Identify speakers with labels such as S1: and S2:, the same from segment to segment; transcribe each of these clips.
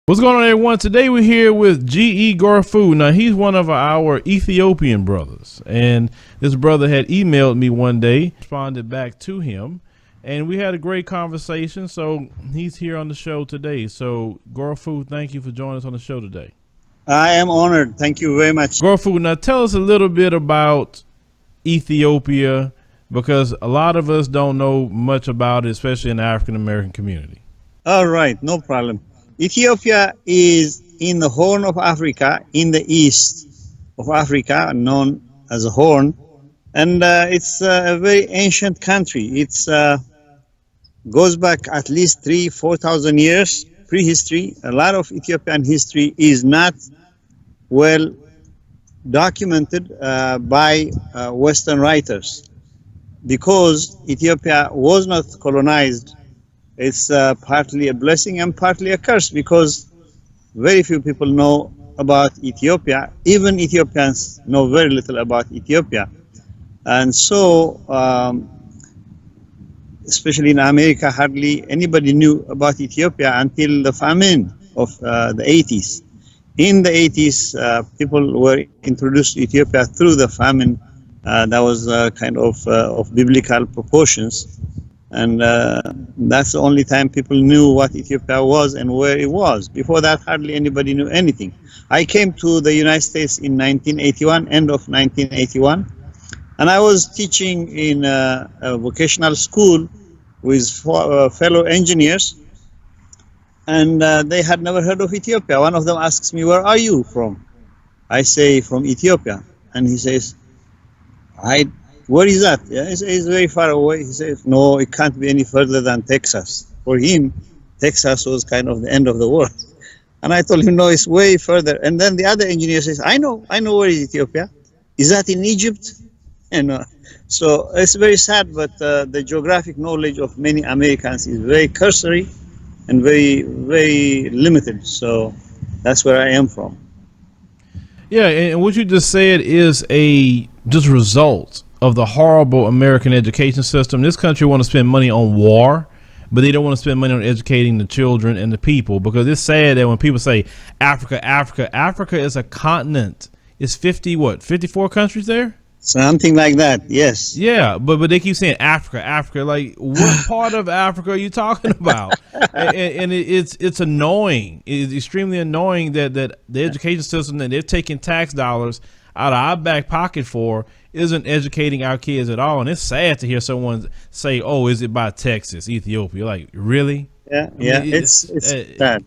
S1: What's going on, everyone? Today we're here with G.E. Gorfu. Now, he's one of our Ethiopian brothers, and this brother had emailed me one day, responded back to him, and we had a great conversation, so he's here on the show today. So, Gorfu, thank you for joining us on the show today.
S2: I am honored. Thank you very much.
S1: Gorfu, now tell us a little bit about Ethiopia, because a lot of us don't know much about it, especially in the African-American community.
S2: All right, no problem. Ethiopia is in the Horn of Africa, in the east of Africa, known as a Horn, and it's a very ancient country. It's goes back at least 4,000 years, prehistory. A lot of Ethiopian history is not well documented by Western writers, because Ethiopia was not colonized. It's partly a blessing and partly a curse, because very few people know about Ethiopia. Even Ethiopians know very little about Ethiopia. And so, especially in America, hardly anybody knew about Ethiopia until the famine of the 80s. In the 80s, people were introduced to Ethiopia through the famine that was kind of biblical proportions. And that's the only time people knew what Ethiopia was and where it was. Before that, hardly anybody knew anything. I came to the United States in 1981, end of 1981, and I was teaching in a vocational school with fellow engineers, and they had never heard of Ethiopia. One of them asks me, "Where are you from?" I say, "From Ethiopia." And he says, "Where is that?" Yeah, it's very far away. He says, "No, it can't be any further than Texas." For him, Texas was kind of the end of the world. And I told him, "No, it's way further." And then the other engineer says, I know where is Ethiopia. Is that in Egypt? And so it's very sad, but the geographic knowledge of many Americans is very cursory and very, very limited. So that's where I am from.
S1: Yeah, and what you just said is just result of the horrible American education system. This country want to spend money on war, but they don't want to spend money on educating the children and the people, because it's sad that when people say Africa is a continent. It's 54 countries there?
S2: Something like that, yes.
S1: Yeah, but they keep saying Africa. Like, what part of Africa are you talking about? and it's annoying. It's extremely annoying that the education system that they're taking tax dollars out of our back pocket for isn't educating our kids at all. And it's sad to hear someone say, "Oh, is it by Texas, Ethiopia?" Like, really?
S2: Yeah, it's sad.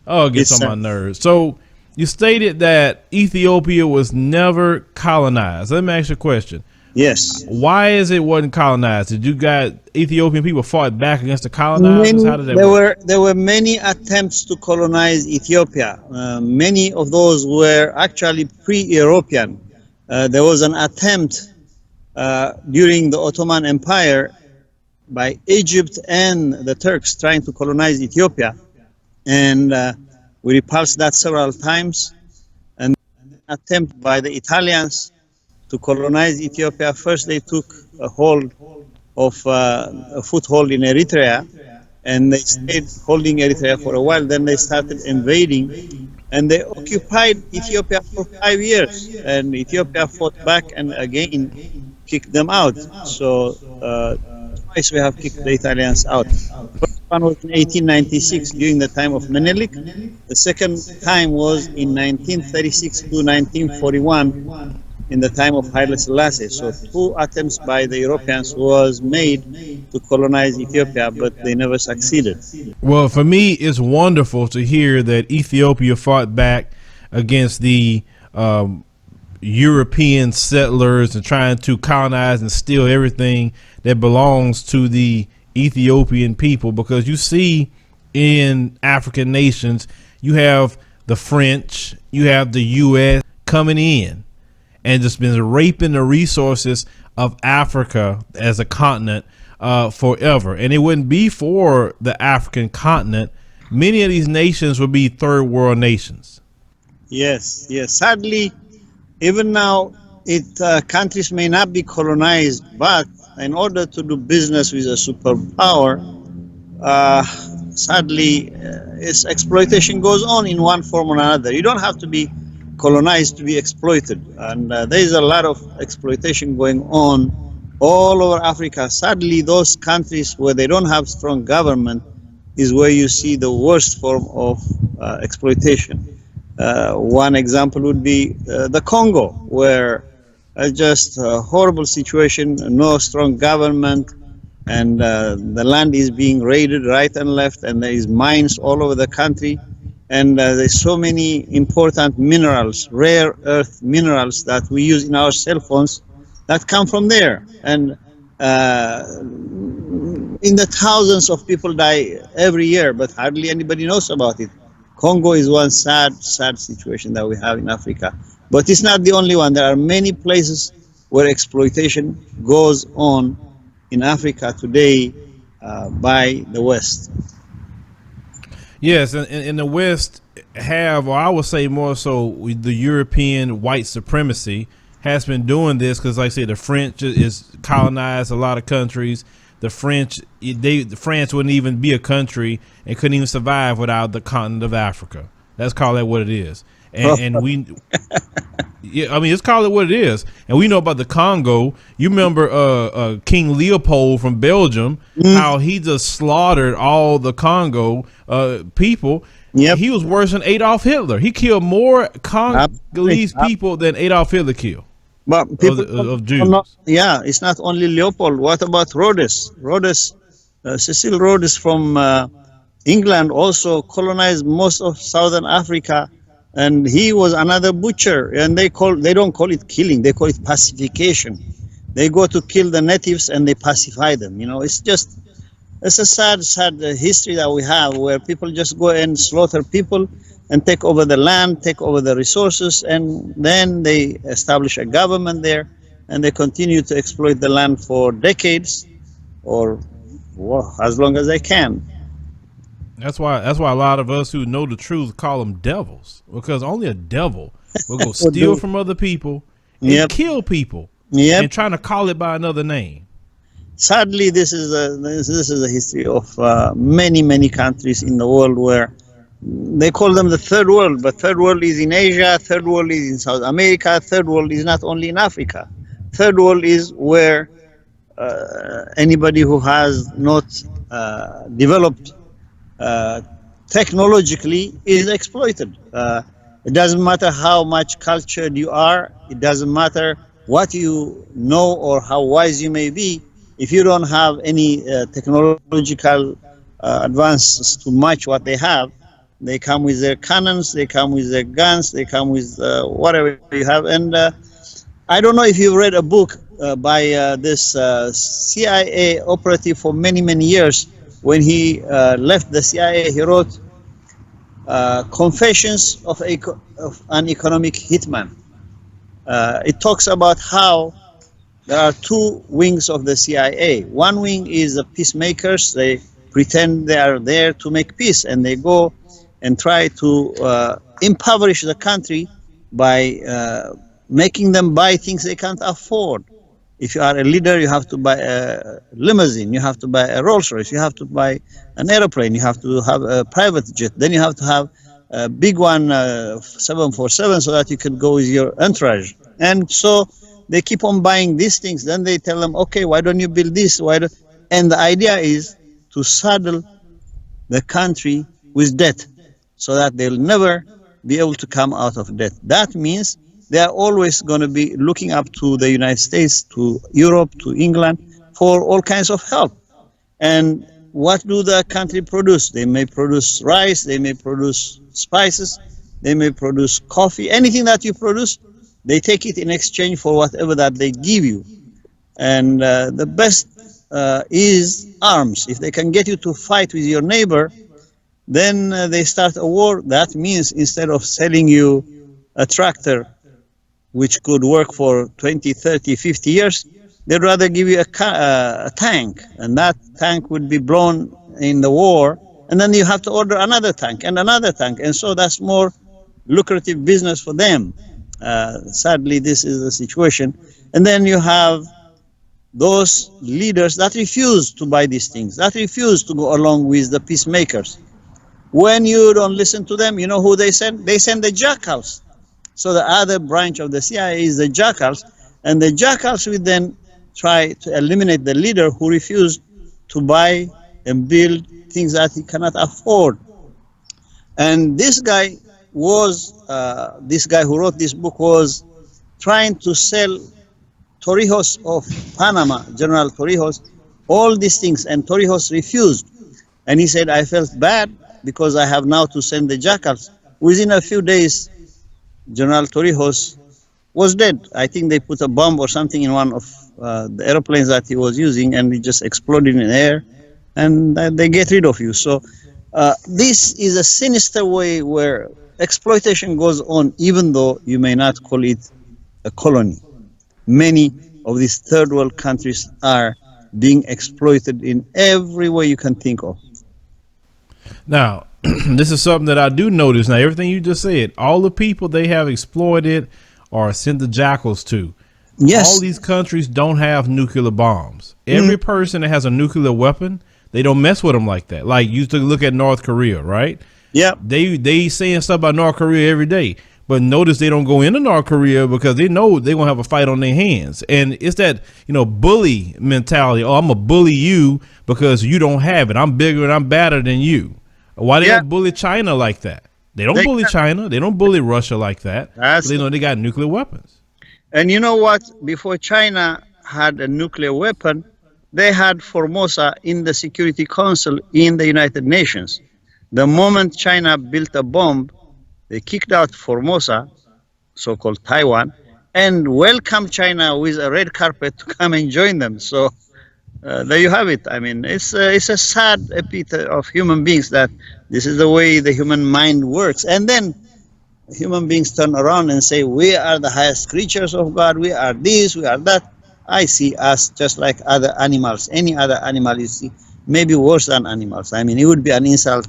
S1: Oh, it gets on my nerves. So you stated that Ethiopia was never colonized. Let me ask you a question.
S2: Yes.
S1: Why is it wasn't colonized? Did you got Ethiopian people fought back against the colonizers? How did that work?
S2: There were many attempts to colonize Ethiopia. Many of those were actually pre-European. There was an attempt during the Ottoman Empire by Egypt and the Turks trying to colonize Ethiopia, and we repulsed that several times. And an attempt by the Italians to colonize Ethiopia. First, they took a foothold in Eritrea, and they stayed holding Eritrea for a while. Then they started invading, and they occupied Ethiopia for 5 years, and Ethiopia fought back and again kicked them out. So twice we have kicked the Italians out. The first one was in 1896 during the time of Menelik. The second time was in 1936 to 1941 in the time of Haile Selassie. So 2 attempts by the Europeans was made to colonize Ethiopia, but they never succeeded.
S1: Well, for me, it's wonderful to hear that Ethiopia fought back against the European settlers and trying to colonize and steal everything that belongs to the Ethiopian people, because you see in African nations, you have the French, you have the U.S. coming in and just been raping the resources of Africa as a continent forever. And it wouldn't be for the African continent. Many of these nations would be third world nations.
S2: Yes. Sadly, even now, countries may not be colonized, but in order to do business with a superpower, sadly, its exploitation goes on in one form or another. You don't have to be colonized to be exploited, and there is a lot of exploitation going on all over Africa. Sadly, those countries where they don't have strong government is where you see the worst form of exploitation. One example would be the Congo, where just a horrible situation, no strong government, and the land is being raided right and left, and there is mines all over the country, and there's so many important minerals, rare earth minerals that we use in our cell phones that come from there. And in the thousands of people die every year, but hardly anybody knows about it. Congo is one sad situation that we have in Africa. But it's not the only one. There are many places where exploitation goes on in Africa today by the West.
S1: Yes, and the West have, or I would say more so, the European white supremacy has been doing this because, like I said, the French is colonized a lot of countries. The France wouldn't even be a country and couldn't even survive without the continent of Africa. Let's call that what it is. And we, yeah, I mean, let's call it what it is. And we know about the Congo. You remember King Leopold from Belgium, how he just slaughtered all the Congo people. Yep. He was worse than Adolf Hitler. He killed more Congolese people than Adolf Hitler killed.
S2: But people
S1: of Jews.
S2: Yeah, it's not only Leopold. What about Rhodes? Cecil Rhodes from England also colonized most of southern Africa, and he was another butcher. And they don't call it killing; they call it pacification. They go to kill the natives and they pacify them. You know, it's a sad history that we have, where people just go and slaughter people and take over the land, take over the resources, and then they establish a government there, and they continue to exploit the land for decades, or as long as they can.
S1: That's why a lot of us who know the truth call them devils, because only a devil will go steal from other people and kill people, and trying to call it by another name.
S2: Sadly, this is a history of many countries in the world where they call them the third world, but third world is in Asia, third world is in South America, third world is not only in Africa. Third world is where anybody who has not developed technologically is exploited. It doesn't matter how much cultured you are, it doesn't matter what you know or how wise you may be. If you don't have any technological advances to match what they have, they come with their cannons, they come with their guns, they come with whatever you have. And I don't know if you've read a book by this CIA operative for many years. When he left the CIA, he wrote Confessions of an Economic Hitman. It talks about how there are two wings of the CIA. One wing is the peacemakers. They pretend they are there to make peace, and they go and try to impoverish the country by making them buy things they can't afford. If you are a leader, you have to buy a limousine, you have to buy a Rolls Royce, you have to buy an airplane, you have to have a private jet, then you have to have a big one, 747, so that you can go with your entourage. And so they keep on buying these things. Then they tell them, okay, why don't you build this? And the idea is to saddle the country with debt, so that they'll never be able to come out of debt. That means they are always going to be looking up to the United States, to Europe, to England for all kinds of help. And what do the country produce? They may produce rice, they may produce spices, they may produce coffee. Anything that you produce, they take it in exchange for whatever that they give you. And the best is arms. If they can get you to fight with your neighbor, then they start a war. That means instead of selling you a tractor which could work for 20, 30, 50 years, they'd rather give you a tank, and that tank would be blown in the war, and then you have to order another tank and another tank, and so that's more lucrative business for them. Sadly, this is the situation. And then you have those leaders that refuse to buy these things, that refuse to go along with the peacemakers. When you don't listen to them, you know who they send? They send the jackals. So the other branch of the CIA is the jackals, and the jackals will then try to eliminate the leader who refused to buy and build things that he cannot afford. And this guy who wrote this book was trying to sell Torrijos of Panama, General Torrijos, all these things, and Torrijos refused. And he said, I felt bad because I have now to send the jackals. Within a few days, General Torrijos was dead. I think they put a bomb or something in one of the airplanes that he was using, and it just exploded in the air, and they get rid of you. So this is a sinister way where exploitation goes on, even though you may not call it a colony. Many of these third world countries are being exploited in every way you can think of.
S1: Now, this is something that I do notice. Now, everything you just said, all the people they have exploited or sent the jackals to.
S2: Yes.
S1: All these countries don't have nuclear bombs. Every person that has a nuclear weapon, they don't mess with them like that. Like, you used to look at North Korea, right?
S2: Yeah.
S1: They saying stuff about North Korea every day. But notice they don't go into North Korea because they know they're going to have a fight on their hands. And it's that, bully mentality. Oh, I'm going to bully you because you don't have it. I'm bigger and I'm badder than you. Why they don't bully China like that? They don't bully China. They don't bully Russia like that. They know they got nuclear weapons.
S2: And you know what? Before China had a nuclear weapon, they had Formosa in the Security Council in the United Nations. The moment China built a bomb, they kicked out Formosa, so-called Taiwan, and welcomed China with a red carpet to come and join them. So there you have it. I mean, it's a sad epitome of human beings that this is the way the human mind works. And then human beings turn around and say, we are the highest creatures of God. We are this, we are that. I see us just like other animals. Any other animal you see, maybe worse than animals. I mean, it would be an insult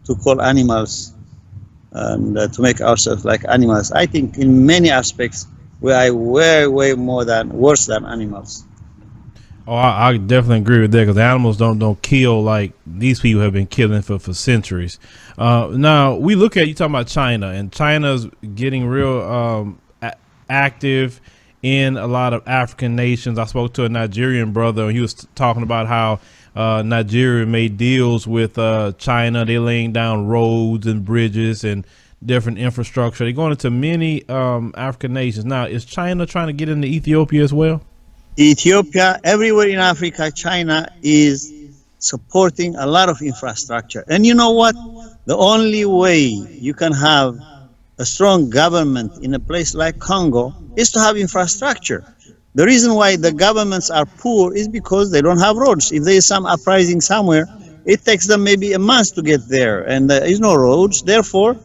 S2: to call animals and to make ourselves like animals. I think in many aspects we are way worse than animals.
S1: Oh, I definitely agree with that because animals don't kill like these people have been killing for centuries. Now we look at you talking about China, and China's getting real active in a lot of African nations. I spoke to a Nigerian brother, and he was talking about how Nigeria made deals with China. They're laying down roads and bridges and different infrastructure. They're going into many African nations. Now, is China trying to get into Ethiopia as well?
S2: Ethiopia, everywhere in Africa, China is supporting a lot of infrastructure. And you know what? The only way you can have a strong government in a place like Congo is to have infrastructure. The reason why the governments are poor is because they don't have roads. If there is some uprising somewhere, it takes them maybe a month to get there, and there is no roads. Therefore,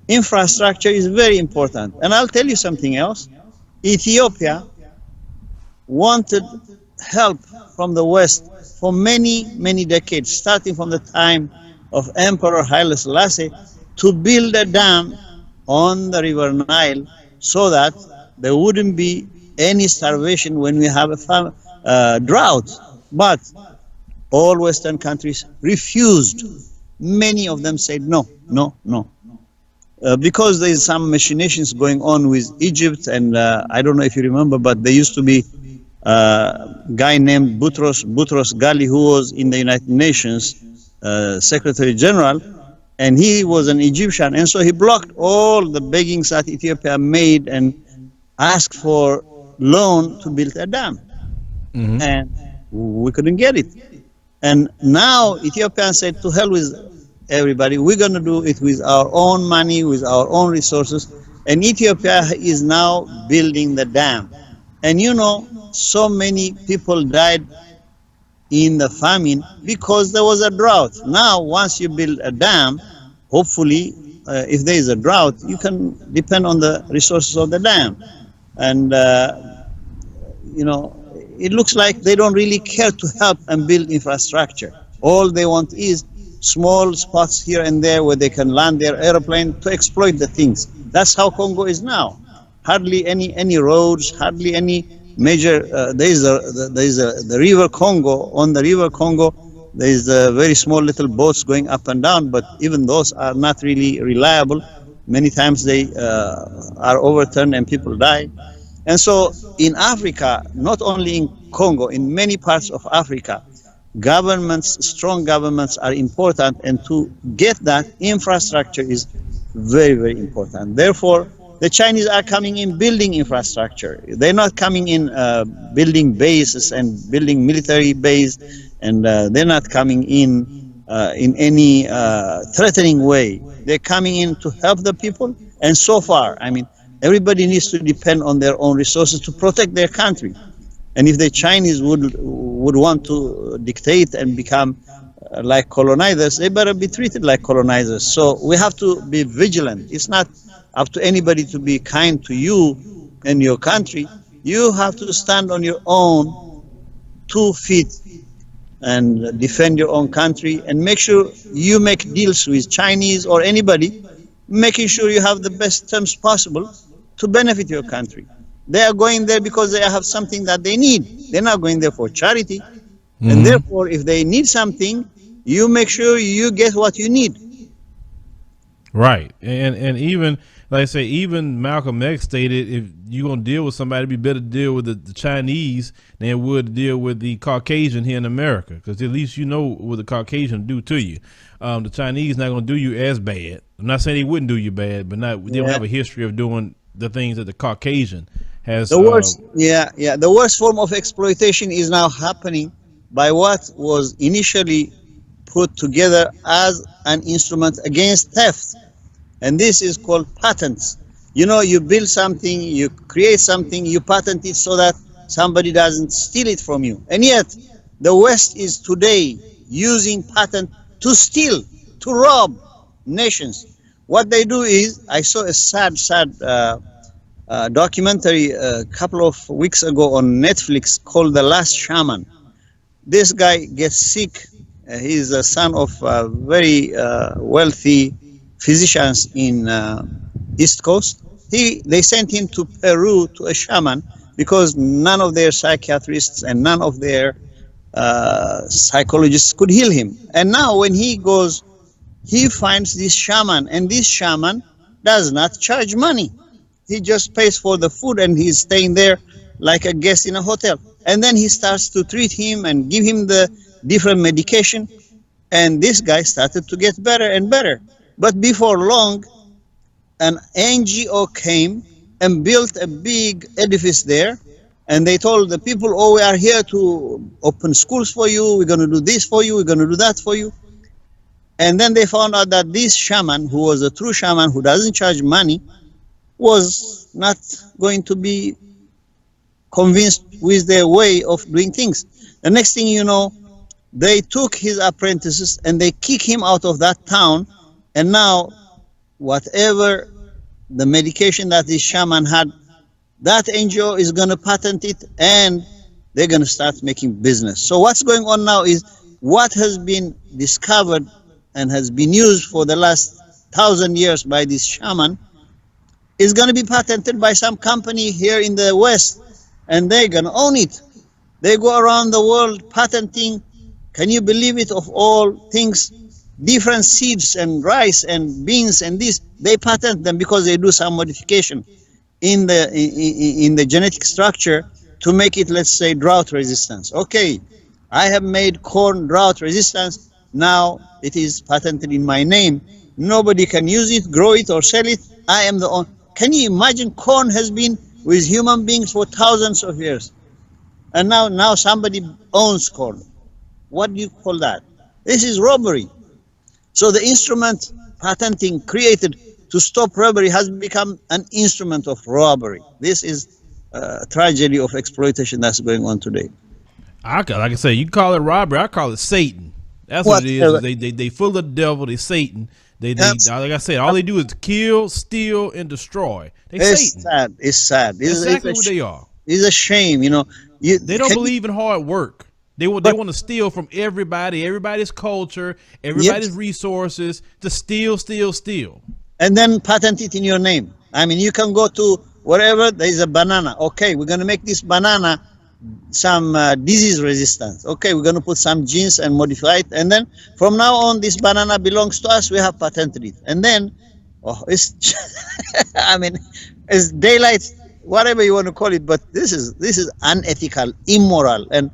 S2: infrastructure is very important. And I'll tell you something else. Ethiopia wanted help from the West for many decades, starting from the time of Emperor Haile Selassie, to build a dam on the River Nile so that there wouldn't be any starvation when we have a drought. But all Western countries refused. Many of them said no. Because there is some machinations going on with Egypt, and I don't know if you remember, but there used to be a guy named Boutros Ghali who was in the United Nations Secretary General, and he was an Egyptian, and so he blocked all the beggings that Ethiopia made and asked for loan to build a dam. And we couldn't get it. And now Ethiopia said, to hell with everybody, we're going to do it with our own money, with our own resources. And Ethiopia is now building the dam. And so many people died in the famine because there was a drought. Now, once you build a dam, hopefully, if there is a drought, you can depend on the resources of the dam. And, it looks like they don't really care to help and build infrastructure. All they want is small spots here and there where they can land their airplane to exploit the things. That's how Congo is now. Hardly any roads, hardly any major. The river Congo. On the river Congo, there is very small little boats going up and down, but even those are not really reliable. Many times they are overturned and people die. And so in Africa, not only in Congo, in many parts of Africa, governments, strong governments are important, and to get that, infrastructure is very, very important. Therefore, the Chinese are coming in building infrastructure. They're not coming in building bases and building military base, and they're not coming in any threatening way. They're coming in to help the people, and so far, I mean, everybody needs to depend on their own resources to protect their country. And if the Chinese would want to dictate and become like colonizers, they better be treated like colonizers. So we have to be vigilant. It's not up to anybody to be kind to you and your country. You have to stand on your own 2 feet and defend your own country, and make sure you make deals with Chinese or anybody, making sure you have the best terms possible to benefit your country. They are going there because they have something that they need. They're not going there for charity. And therefore, if they need something, you make sure you get what you need.
S1: Right. And even, like I say, even Malcolm X stated, if you're going to deal with somebody, it'd be better to deal with the Chinese than it would to deal with the Caucasian here in America, because at least you know what the Caucasian do to you. The Chinese not going to do you as bad. I'm not saying they wouldn't do you bad, but they don't have a history of doing the things that the Caucasian has.
S2: The worst, the worst form of exploitation is now happening by what was initially put together as an instrument against theft. And this is called patents. You know, you build something, you create something, you patent it so that somebody doesn't steal it from you. And yet, the West is today using patent to steal, to rob nations. What they do is, I saw a sad documentary a couple of weeks ago on Netflix called The Last Shaman. This guy gets sick. He's a son of very wealthy physicians in East Coast. They sent him to Peru to a shaman because none of their psychiatrists and none of their psychologists could heal him. And now when he goes, he finds this shaman, and this shaman does not charge money. He just pays for the food, and he's staying there like a guest in a hotel. And then he starts to treat him and give him the different medication. And this guy started to get better and better. But before long, an NGO came and built a big edifice there. And they told the people, oh, we are here to open schools for you. We're going to do this for you. We're going to do that for you. And then they found out that this shaman, who was a true shaman who doesn't charge money, was not going to be convinced with their way of doing things. The next thing you know, they took his apprentices and they kicked him out of that town. And now, whatever the medication that this shaman had, that NGO is going to patent it, and they're going to start making business. So what's going on now is what has been discovered and has been used for the last 1,000 years by this shaman is going to be patented by some company here in the West, and they're going to own it. They go around the world patenting, can you believe it, of all things, different seeds and rice and beans and this, they patent them because they do some modification in the genetic structure to make it, let's say, drought resistance. Okay, I have made corn drought resistance. Now it is patented in my name. Nobody can use it, grow it, or sell it. I am the owner. Can you imagine? Corn has been with human beings for thousands of years, and now somebody owns corn. What do you call that? This is robbery. So the instrument patenting created to stop robbery has become an instrument of robbery. This is a tragedy of exploitation that's going on today.
S1: Like I say, you call it robbery, I call it Satan. That's what it is. They full of the devil. They Satan. They like I said, all they do is kill, steal, and destroy. It's Satan.
S2: Sad. It's sad.
S1: It's exactly what they are.
S2: It's a shame, you know.
S1: They don't believe in hard work. They want to steal from everybody's culture, everybody's resources, to steal.
S2: And then patent it in your name. I mean, you can go to wherever there is a banana. Okay, we're going to make this banana some disease resistance. Okay, we're going to put some genes and modify it, and then from now on this banana belongs to us. We have patented it, and then it's I mean, it's daylight, whatever you want to call it, but this is unethical, immoral, and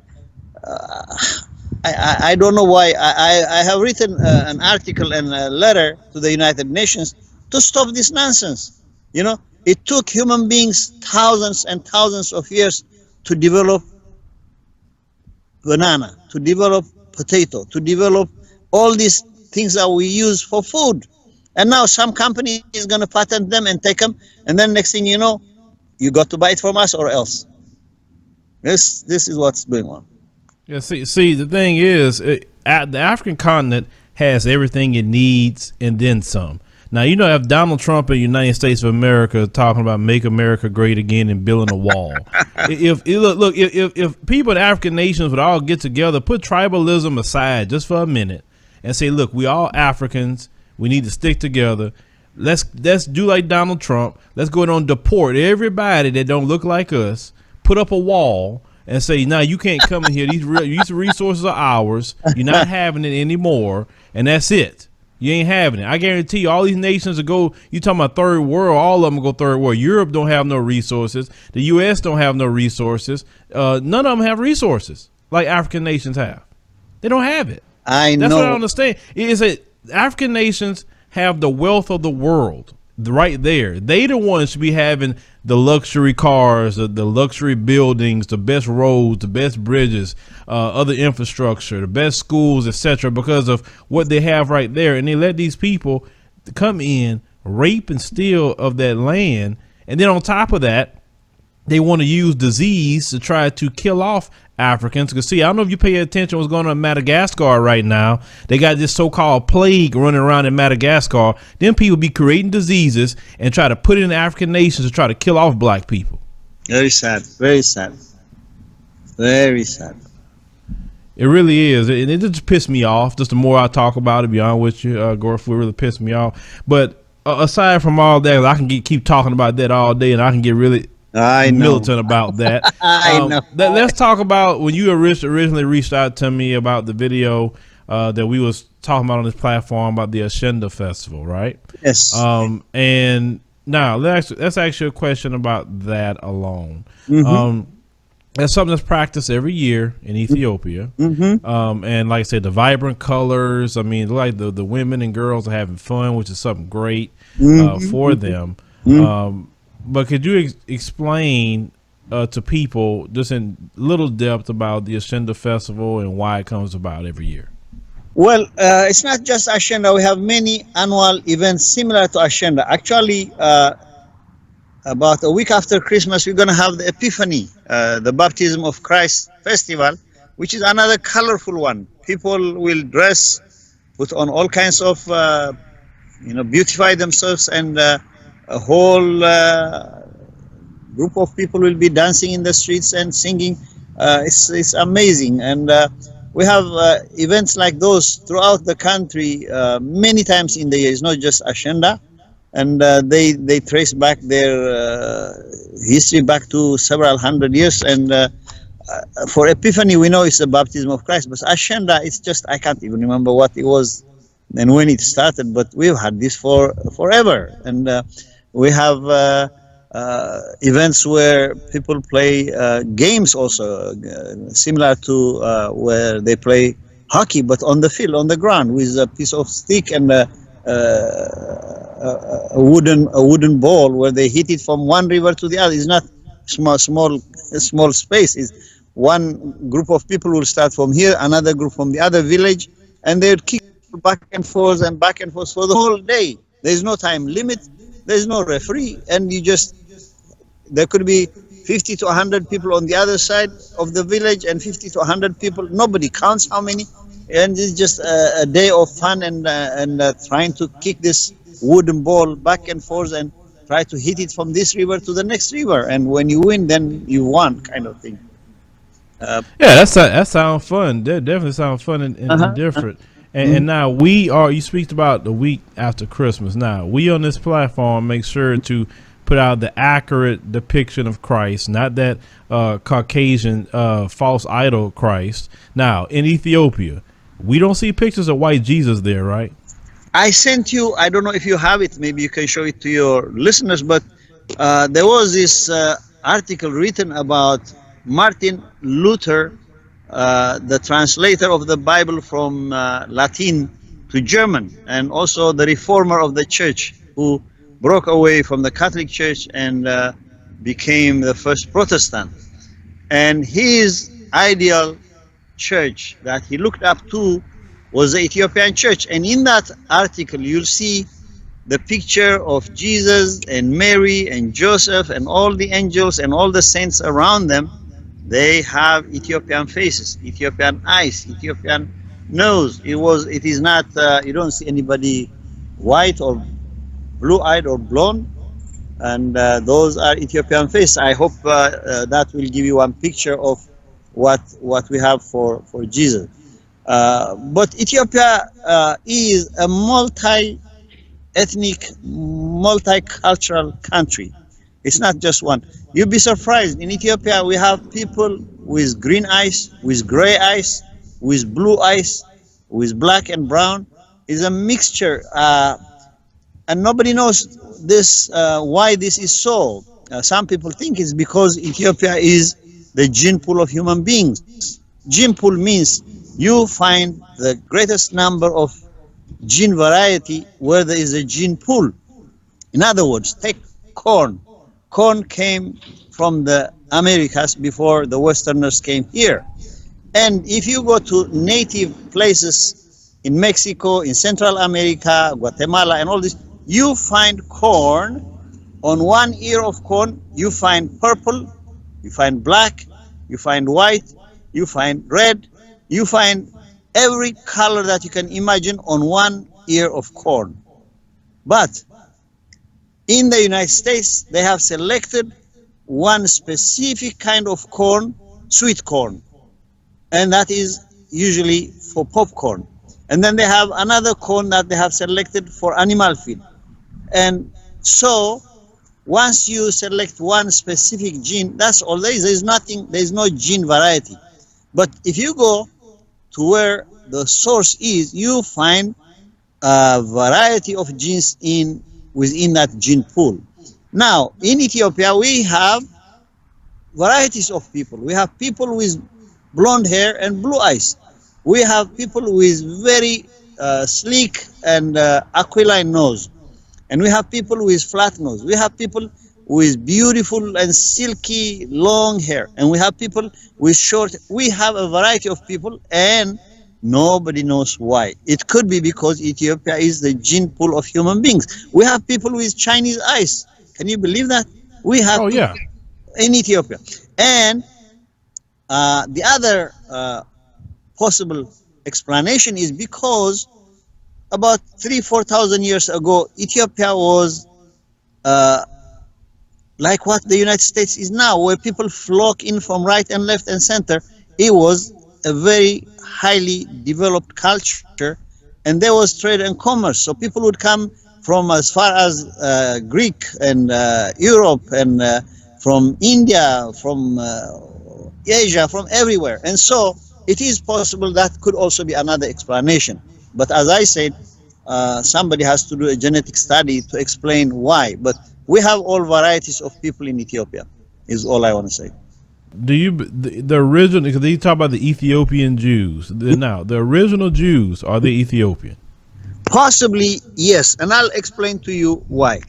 S2: I don't know why. I have written an article and a letter to the United Nations to stop this nonsense. You know, it took human beings thousands and thousands of years to develop banana, to develop potato, to develop all these things that we use for food. And now some company is going to patent them and take them, and then next thing you know, you got to buy it from us or else. This is what's going on.
S1: Yeah, see, the thing is, the African continent has everything it needs and then some. Now, you know, if Donald Trump in the United States of America is talking about make America great again and building a wall, if people in African nations would all get together, put tribalism aside just for a minute and say, look, we all Africans, we need to stick together. Let's do like Donald Trump. Let's go ahead and deport everybody that don't look like us, put up a wall and say, no, you can't come in here. These resources are ours. You're not having it anymore. And that's it. You ain't having it. I guarantee you all these nations will go, you talking about third world, all of them will go third world. Europe don't have no resources. The U.S. don't have no resources. None of them have resources like African nations have. They don't have it. That's what I don't understand. Is that African nations have the wealth of the world right there. They the ones should be having the luxury cars, the luxury buildings, the best roads, the best bridges, other infrastructure, the best schools, etc., because of what they have right there. And they let these people come in, rape and steal of that land, and then on top of that, they want to use disease to try to kill off Africans. Because see, I don't know if you pay attention to what's going on in Madagascar right now. They got this so-called plague running around in Madagascar. Then people be creating diseases and try to put it in the African nations to try to kill off black people.
S2: Very sad. Very sad. Very sad.
S1: It really is. And it just pissed me off. Just the more I talk about it, to be honest with you, Gorfu, it really pissed me off. But aside from all that, I can keep talking about that all day, and I can get really militant about that.
S2: I know.
S1: Let's talk about when you originally reached out to me about the video that we was talking about on this platform about the Ascenda Festival, right?
S2: Yes.
S1: And now let's ask you a question about that alone. That's something that's practiced every year in Ethiopia. And like I said, the vibrant colors, I mean, like the women and girls are having fun, which is something great for them. But could you explain to people just in little depth about the Ascenda Festival and why it comes about every year?
S2: Well, it's not just Ascenda. We have many annual events similar to Ascenda. Actually, about a week after Christmas, we're going to have the Epiphany, the Baptism of Christ Festival, which is another colorful one. People will dress, put on all kinds of, beautify themselves, and a whole group of people will be dancing in the streets and singing. It's amazing. And we have events like those throughout the country many times in the year. It's not just Ascenda. And they trace back their history back to several hundred years. And for Epiphany, we know it's the baptism of Christ. But Ascenda, it's just, I can't even remember what it was and when it started. But we've had this for forever. And we have events where people play games also, similar to where they play hockey, but on the field, on the ground, with a piece of stick and a wooden ball where they hit it from one river to the other. It's not small space. It's one group of people will start from here, another group from the other village, and they'll kick back and forth for the whole day. There's no time limit. There's no referee, and there could be 50 to 100 people on the other side of the village, and 50 to 100 people. Nobody counts how many, and it's just a day of fun and trying to kick this wooden ball back and forth and try to hit it from this river to the next river. And when you win, then you won, kind of thing.
S1: Yeah, that sounds fun. That definitely sounds fun and different. And now you speak about the week after Christmas. Now we on this platform make sure to put out the accurate depiction of Christ, not that Caucasian false idol Christ. Now, in Ethiopia, we don't see pictures of white Jesus there, right?
S2: I sent you, I don't know if you have it, maybe you can show it to your listeners, but there was this article written about Martin Luther, the translator of the Bible from Latin to German, and also the reformer of the church who broke away from the Catholic Church and became the first Protestant. And his ideal church that he looked up to was the Ethiopian church. And in that article, you'll see the picture of Jesus and Mary and Joseph and all the angels and all the saints around them. They have Ethiopian faces, Ethiopian eyes, Ethiopian nose. It is not, you don't see anybody white or blue-eyed or blonde. And those are Ethiopian faces. I hope that will give you one picture of what we have for Jesus. But Ethiopia is a multi-ethnic, multicultural country. It's not just one. You'll be surprised. In Ethiopia, we have people with green eyes, with gray eyes, with blue eyes, with black and brown. It's a mixture, and nobody knows this. Why this is so? Some people think it's because Ethiopia is the gene pool of human beings. Gene pool means you find the greatest number of gene variety where there is a gene pool. In other words, take corn. Corn came from the Americas before the Westerners came here. And if you go to native places in Mexico, in Central America, Guatemala, and all this, you find corn. On one ear of corn, you find purple, you find black, you find white, you find red, you find every color that you can imagine on one ear of corn. But in the United States, they have selected one specific kind of corn, sweet corn, and that is usually for popcorn. And then they have another corn that they have selected for animal feed. And so once you select one specific gene, that's all there is. There is nothing, there is no gene variety. But if you go to where the source is, you find a variety of genes within that gene pool. Now, in Ethiopia, we have varieties of people. We have people with blonde hair and blue eyes. We have people with very sleek and aquiline nose. And we have people with flat nose. We have people with beautiful and silky long hair. And we have people with short. We have a variety of people, and nobody knows why. It could be because Ethiopia is the gene pool of human beings. We have people with Chinese eyes. Can you believe that? We have in Ethiopia. And the other possible explanation is because about 3,000-4,000 years ago, Ethiopia was like what the United States is now, where people flock in from right and left and center. It was a very highly developed culture, and there was trade and commerce. So people would come from as far as Greek and Europe and from India, from Asia, from everywhere. And so it is possible that could also be another explanation. But as I said, somebody has to do a genetic study to explain why. But we have all varieties of people in Ethiopia, is all I want to say.
S1: Do you the original? Because you talk about the Ethiopian Jews. Now, the original Jews, are they Ethiopian?
S2: Possibly, yes, and I'll explain to you why.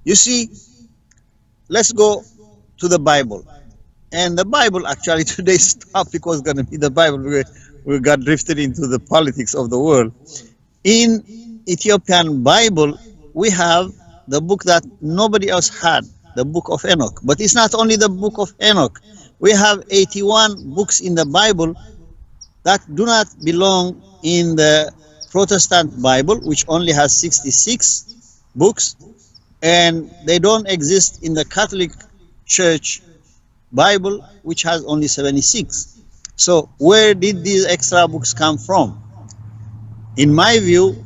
S2: You see, let's go to the Bible. And the Bible, actually, today's topic was going to be the Bible. We got drifted into the politics of the world. In Ethiopian Bible, we have the book that nobody else had, the book of Enoch. But it's not only the book of Enoch. We have 81 books in the Bible that do not belong in the Protestant Bible, which only has 66 books, and they don't exist in the Catholic Church Bible, which has only 76. So where did these extra books come from? In my view,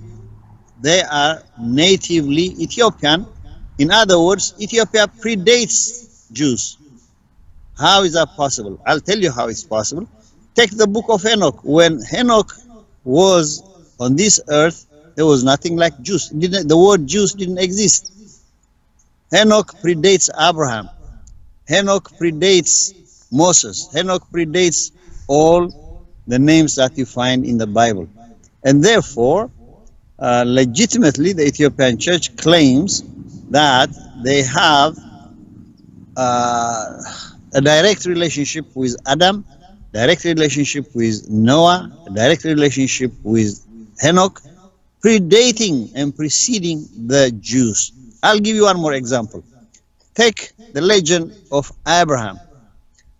S2: they are natively Ethiopian, In other words, Ethiopia predates Jews. How is that possible? I'll tell you how it's possible. Take the book of Enoch. When Enoch was on this earth, there was nothing like Jews. The word Jews didn't exist. Enoch predates Abraham. Enoch predates Moses. Enoch predates all the names that you find in the Bible. And therefore, legitimately, the Ethiopian church claims that they have a direct relationship with Adam, direct relationship with Noah, a direct relationship with Enoch, predating and preceding the Jews. I'll give you one more example. Take the legend of Abraham.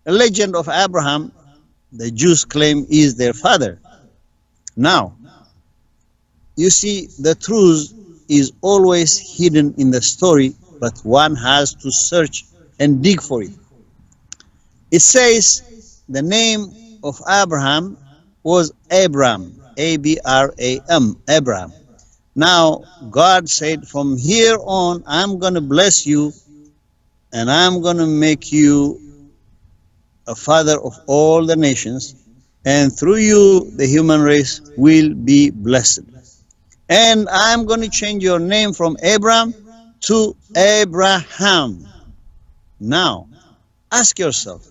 S2: The legend of Abraham, the Jews claim, is their father. Now, you see, the truth is always hidden in the story, but one has to search and dig for it. It says the name of Abraham was Abram, A-B-R-A-M, Abram. Now, God said, from here on, I'm going to bless you, and I'm going to make you a father of all the nations, and through you, the human race will be blessed. And I'm going to change your name from Abram to Abraham. Now, ask yourself,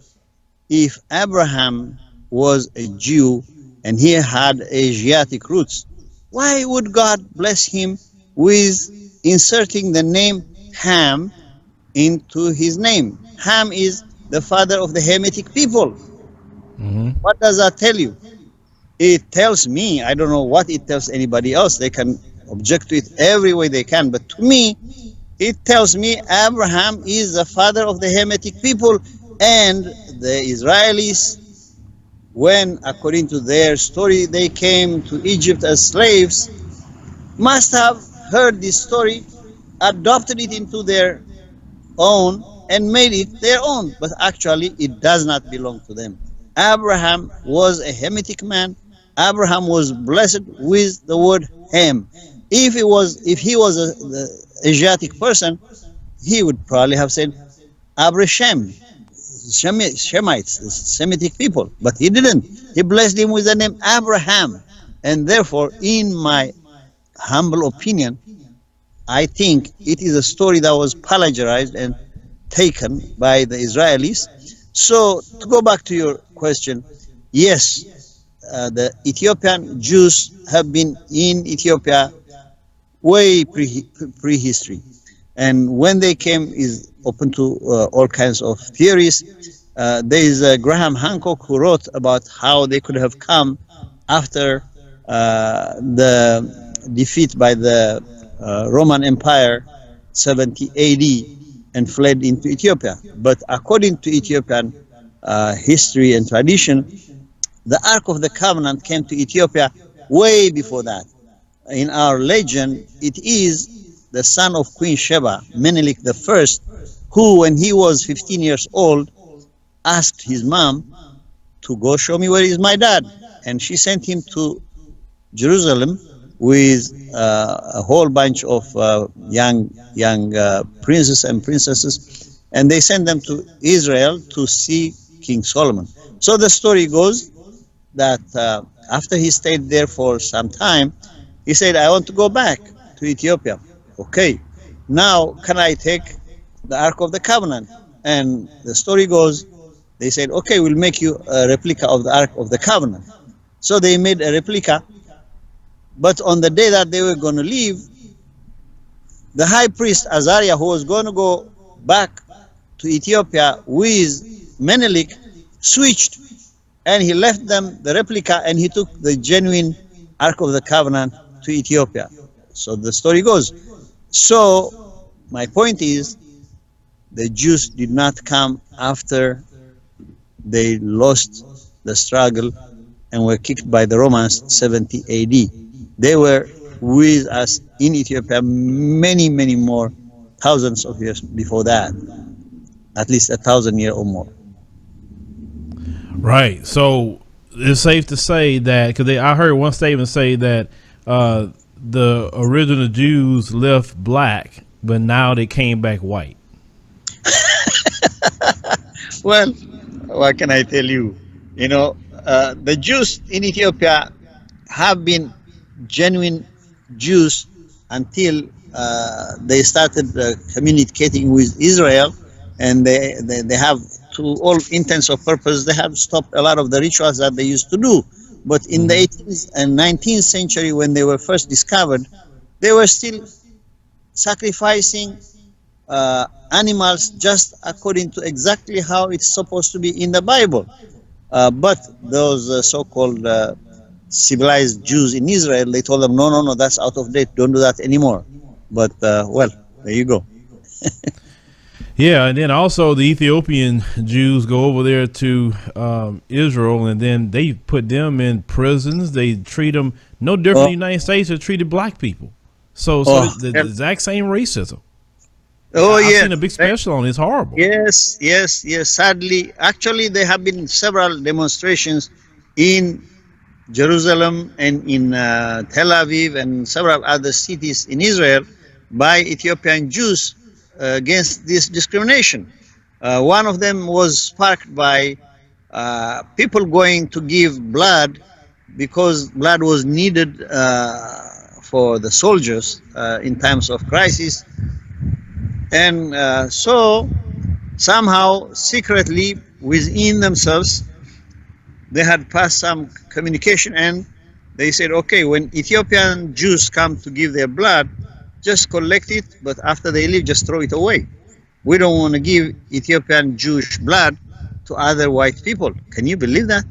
S2: if Abraham was a Jew and he had Asiatic roots, why would God bless him with inserting the name Ham into his name? Ham is the father of the Hamitic people. What does that tell you? It tells me, I don't know what it tells anybody else. They can object to it every way they can. But to me, it tells me Abraham is the father of the Hamitic people, and the Israelis, when, according to their story, they came to Egypt as slaves, must have heard this story, adopted it into their own, and made it their own. But actually, it does not belong to them. Abraham was a Hamitic man. Abraham was blessed with the word Ham. If he was the Asiatic person, he would probably have said Abraham, Shemites, the Semitic people. But he didn't. He blessed him with the name Abraham. And therefore, in my humble opinion, I think it is a story that was plagiarized and taken by the Israelis. So, to go back to your question, yes, the Ethiopian Jews have been in Ethiopia way prehistory, and when they came is open to all kinds of theories. There is Graham Hancock who wrote about how they could have come after the defeat by the Roman Empire 70 AD and fled into Ethiopia. But according to Ethiopian history and tradition, the Ark of the Covenant came to Ethiopia way before that. In our legend, it is the son of Queen Sheba, Menelik I, who, when he was 15 years old, asked his mom to go show me where is my dad. And she sent him to Jerusalem with a whole bunch of young princes and princesses, and they sent them to Israel to see King Solomon. So the story goes that after he stayed there for some time, he said, I want to go back to Ethiopia. Okay, now can I take the Ark of the Covenant? And the story goes, they said, okay, we'll make you a replica of the Ark of the Covenant. So they made a replica, but on the day that they were going to leave, the high priest Azariah, who was going to go back to Ethiopia with Menelik, switched, and he left them the replica, and he took the genuine Ark of the Covenant to Ethiopia. So the story goes. So my point is, the Jews did not come after they lost the struggle and were kicked by the Romans 70 AD. They were with us in Ethiopia many, many more thousands of years before that, at least 1,000 years or more.
S1: Right. So it's safe to say that, because I heard one statement say that the original Jews left black but now they came back white.
S2: Well, what can I tell you? You know, the Jews in Ethiopia have been genuine Jews until they started communicating with Israel, and they have, to all intents or purpose, they have stopped a lot of the rituals that they used to do. But in the
S1: Hmm.
S2: 18th and 19th century, when they were first discovered, they were still sacrificing animals just according to exactly how it's supposed to be in the Bible. But those so-called civilized Jews in Israel, they told them, no, no, no, that's out of date. Don't do that anymore. But well, there you go.
S1: Yeah, and then also the Ethiopian Jews go over there to Israel, and then they put them in prisons. They treat them no different than
S2: Oh,
S1: the United States have treated black people. So
S2: oh,
S1: the exact same racism.
S2: oh,
S1: I've
S2: yes.
S1: seen a big special on it. It's horrible.
S2: Yes, yes, yes. Sadly, actually, there have been several demonstrations in Jerusalem and in Tel Aviv and several other cities in Israel by Ethiopian Jews against this discrimination. One of them was sparked by people going to give blood because blood was needed for the soldiers in times of crisis. And so somehow, secretly, within themselves, they had passed some communication, and they said, okay, when Ethiopian Jews come to give their blood, just collect it, but after they leave, just throw it away. We don't want to give Ethiopian Jewish blood to other white people. Can you believe that?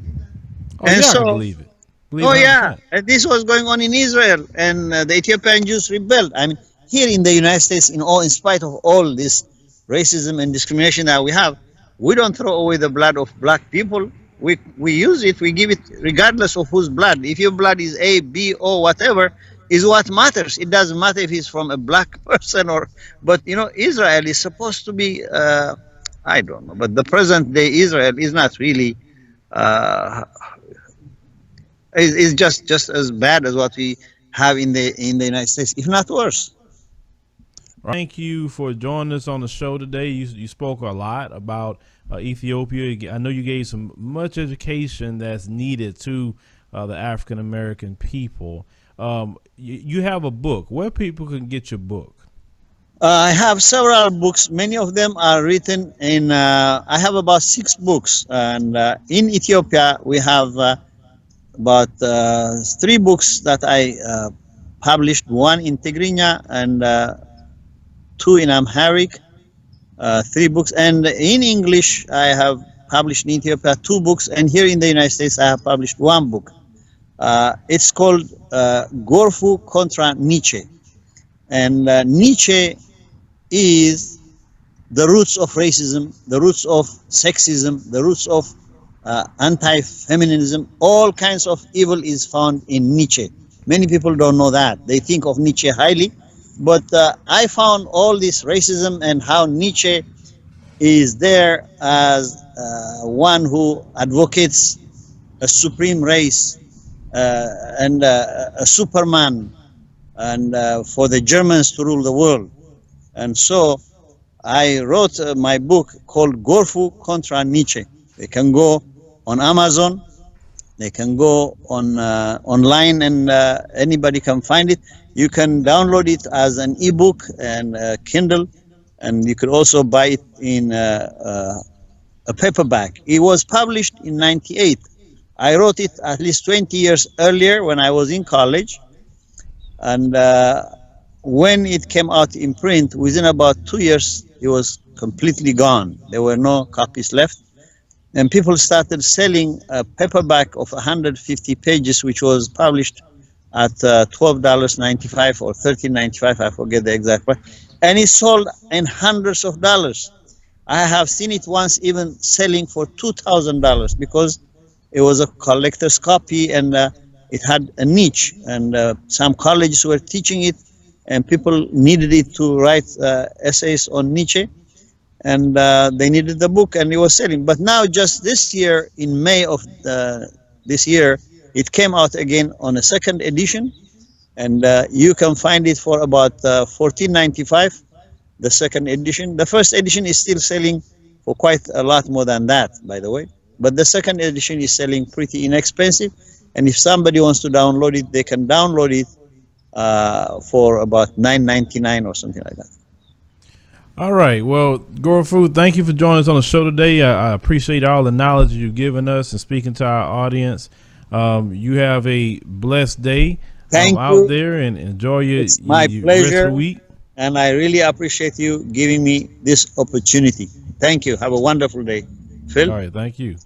S1: Oh
S2: And
S1: yeah, I can
S2: so,
S1: believe it. Believe
S2: oh
S1: it
S2: yeah,
S1: 100%.
S2: and this was going on in Israel, and the Ethiopian Jews rebelled. I mean, here in the United States, in spite of all this racism and discrimination that we have, we don't throw away the blood of black people. We use it. We give it regardless of whose blood. If your blood is A, B, O, whatever, is what matters. It doesn't matter if it's from a black person or. But Israel is supposed to be. I don't know, but the present day Israel is not really. Uh, is just as bad as what we have in the United States, if not worse.
S1: Thank you for joining us on the show today. You spoke a lot about Ethiopia. I know you gave some much education that's needed to the African American people. You have a book. Where people can get your book?
S2: I have several books. Many of them are written in. I have about 6 books, and in Ethiopia we have about 3 books that I published. One in Tigrinya and 2 in Amharic. 3 books, and in English I have published in Ethiopia 2 books, and here in the United States I have published 1 book. It's called Gorfu contra Nietzsche, and Nietzsche is the roots of racism, the roots of sexism, the roots of anti-feminism. All kinds of evil is found in Nietzsche. Many people don't know that. They think of Nietzsche highly, but I found all this racism and how Nietzsche is there as one who advocates a supreme race and a superman, and for the Germans to rule the world. And so I wrote my book called Gorfu contra Nietzsche. They can go on Amazon, they can go on online, and anybody can find it. You can download it as an ebook and Kindle, and you could also buy it in a paperback. It was published in '98. I wrote it at least 20 years earlier when I was in college, and when it came out in print, within about 2 years, it was completely gone. There were no copies left, and people started selling a paperback of 150 pages, which was published at $12.95 or $13.95. I forget the exact price, and it sold in hundreds of dollars. I have seen it once even selling for $2,000 because it was a collector's copy, and it had a niche, and some colleges were teaching it, and people needed it to write essays on Nietzsche, and they needed the book, and it was selling. But now, just this year, in May of this year, it came out again on a second edition, and you can find it for about $14.95. the second edition. The first edition is still selling for quite a lot more than that, by the way. But the second edition is selling pretty inexpensive. And if somebody wants to download it, they can download it for about $9.99 or something like that.
S1: All right. Well, Gorfu, thank you for joining us on the show today. I appreciate all the knowledge you've given us and speaking to our audience. You have a blessed day out there, and enjoy your
S2: pleasure.
S1: Rest of the week.
S2: And I really appreciate you giving me this opportunity. Thank you. Have a wonderful day. Phil?
S1: All right. Thank you.